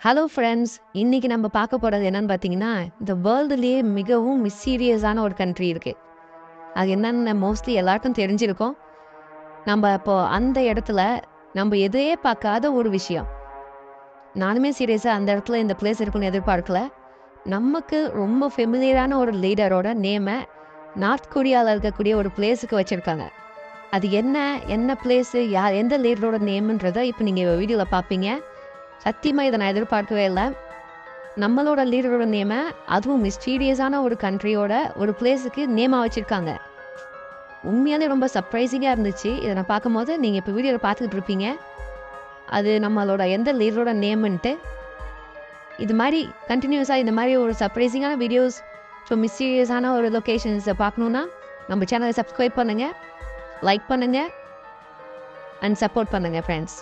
Hello friends, இன்னைக்கு நம்ம பார்க்க போகிறது என்னன்னு பார்த்தீங்கன்னா, இந்த வேர்ல்டுலேயே மிகவும் மிஸ்டீரியஸான ஒரு கண்ட்ரி இருக்குது. அது என்னன்னு மோஸ்ட்லி எல்லாருக்கும் தெரிஞ்சிருக்கும். நம்ம இப்போ அந்த இடத்துல நம்ம எதையே பார்க்காத ஒரு விஷயம். நானுமே சீரியஸாக அந்த இடத்துல இந்த பிளேஸ் இருக்குன்னு எதிர்பார்க்கல. நமக்கு ரொம்ப ஃபெமிலியரான ஒரு லீடரோட நேமை நார்த் கொரியாவில் இருக்கக்கூடிய ஒரு பிளேஸுக்கு வச்சுருக்காங்க. அது என்ன என்ன பிளேஸு, யார் எந்த லீடரோட நேமுன்றதை இப்போ நீங்கள் வீடியோவில் பார்ப்பீங்க. சத்தியமாக இதை நான் எதிர்பார்க்கவே இல்லை. நம்மளோட லீடரோட நேமை அதுவும் மிஸ்டீரியஸான ஒரு கண்ட்ரியோட ஒரு பிளேஸுக்கு நேமாக வச்சுருக்காங்க. உண்மையாலே ரொம்ப சர்ப்ரைசிங்காக இருந்துச்சு. இதை நான் பார்க்கும்போது நீங்கள் இப்போ வீடியோவில் பார்த்துக்கிட்டு இருப்பீங்க. அது நம்மளோட எந்த லீடரோட நேமுன்ட்டு. இது மாதிரி கண்டினியூஸாக இந்த மாதிரி ஒரு சர்ப்ரைசிங்கான வீடியோஸ், ஸோ மிஸ்டீரியஸான ஒரு லொக்கேஷன்ஸை பார்க்கணுன்னா நம்ம சேனலை சப்ஸ்கிரைப் பண்ணுங்கள், லைக் பண்ணுங்கள் அண்ட் சப்போர்ட் பண்ணுங்கள் ஃப்ரெண்ட்ஸ்.